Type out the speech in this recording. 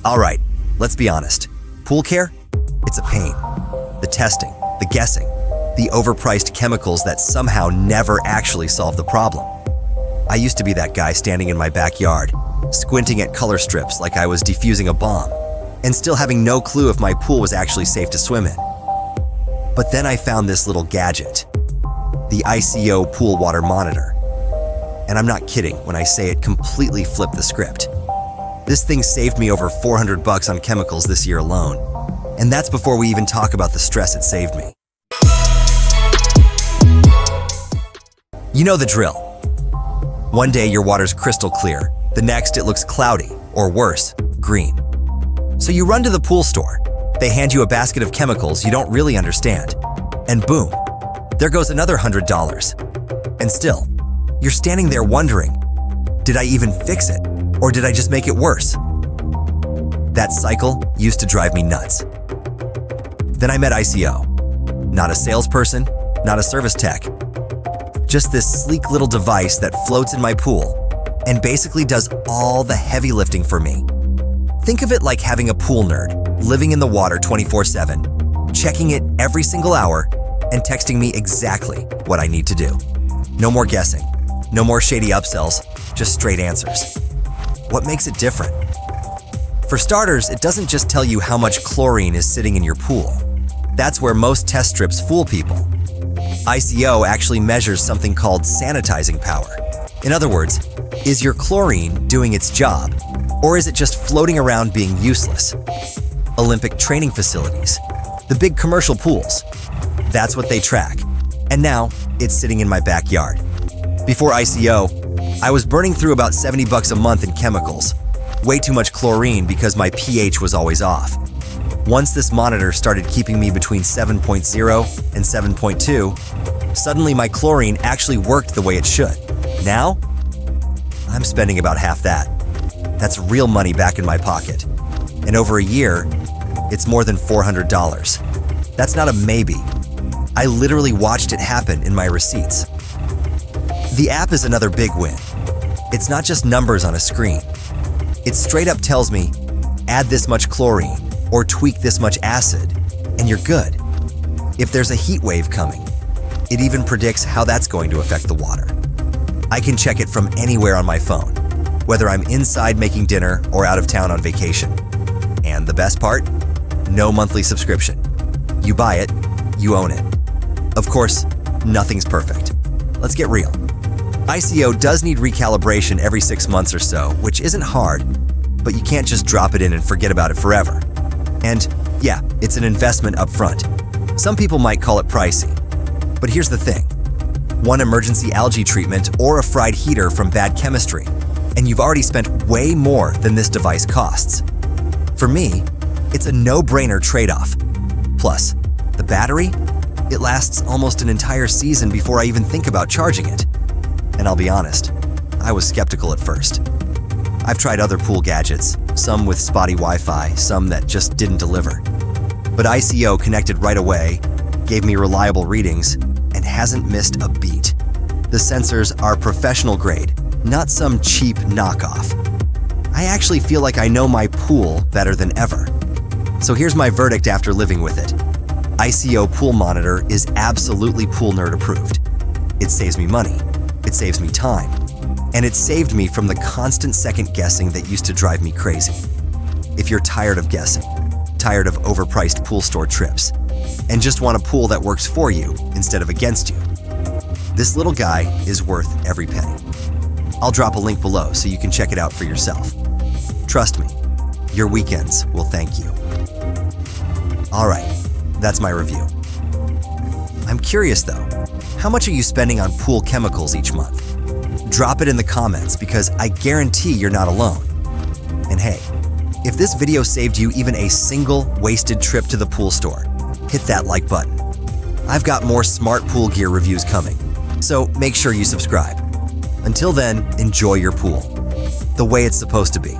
Alright, let's be honest. Pool care? It's a pain. The testing, the guessing, the overpriced chemicals that somehow never actually solve the problem. I used to be that guy standing in my backyard, squinting at color strips like I was defusing a bomb, and still having no clue if my pool was actually safe to swim in. But then I found this little gadget, the ICO Pool Water Monitor. And I'm not kidding when I say it completely flipped the script. This thing saved me over $400 on chemicals this year alone. And that's before we even talk about the stress it saved me. You know the drill. One day your water's crystal clear, the next it looks cloudy, or worse, green. So you run to the pool store. They hand you a basket of chemicals you don't really understand. And boom, there goes another $100. And still, you're standing there wondering, did I even fix it? Or did I just make it worse? That cycle used to drive me nuts. Then I met ICO. Not a salesperson, not a service tech. Just this sleek little device that floats in my pool and basically does all the heavy lifting for me. Think of it like having a pool nerd living in the water 24/7, checking it every single hour and texting me exactly what I need to do. No more guessing, no more shady upsells, just straight answers. What makes it different? For starters, it doesn't just tell you how much chlorine is sitting in your pool. That's where most test strips fool people. ICO actually measures something called sanitizing power. In other words, is your chlorine doing its job, or is it just floating around being useless? Olympic training facilities, the big commercial pools, that's what they track. And now, it's sitting in my backyard. Before ICO, I was burning through about $70 a month in chemicals. Way too much chlorine because my pH was always off. Once this monitor started keeping me between 7.0 and 7.2, suddenly my chlorine actually worked the way it should. Now, I'm spending about half that. That's real money back in my pocket. And over a year, it's more than $400. That's not a maybe. I literally watched it happen in my receipts. The app is another big win. It's not just numbers on a screen. It straight up tells me, add this much chlorine or tweak this much acid, and you're good. If there's a heat wave coming, it even predicts how that's going to affect the water. I can check it from anywhere on my phone, whether I'm inside making dinner or out of town on vacation. And the best part? No monthly subscription. You buy it, you own it. Of course, nothing's perfect. Let's get real. ICO does need recalibration every 6 months or so, which isn't hard, but you can't just drop it in and forget about it forever. And yeah, it's an investment up front. Some people might call it pricey. But here's the thing. One emergency algae treatment or a fried heater from bad chemistry, and you've already spent way more than this device costs. For me, it's a no-brainer trade-off. Plus, the battery? It lasts almost an entire season before I even think about charging it. And I'll be honest, I was skeptical at first. I've tried other pool gadgets, some with spotty Wi-Fi, some that just didn't deliver. But ICO connected right away, gave me reliable readings, and hasn't missed a beat. The sensors are professional grade, not some cheap knockoff. I actually feel like I know my pool better than ever. So here's my verdict after living with it. ICO Pool Monitor is absolutely pool nerd approved. It saves me money, it saves me time, and it saved me from the constant second guessing that used to drive me crazy. If you're tired of guessing, tired of overpriced pool store trips, and just want a pool that works for you instead of against you, this little guy is worth every penny. I'll drop a link below so you can check it out for yourself. Trust me, your weekends will thank you. All right, that's my review. I'm curious though, how much are you spending on pool chemicals each month? Drop it in the comments because I guarantee you're not alone. And hey, if this video saved you even a single wasted trip to the pool store, hit that like button. I've got more smart pool gear reviews coming, so make sure you subscribe. Until then, enjoy your pool, the way it's supposed to be.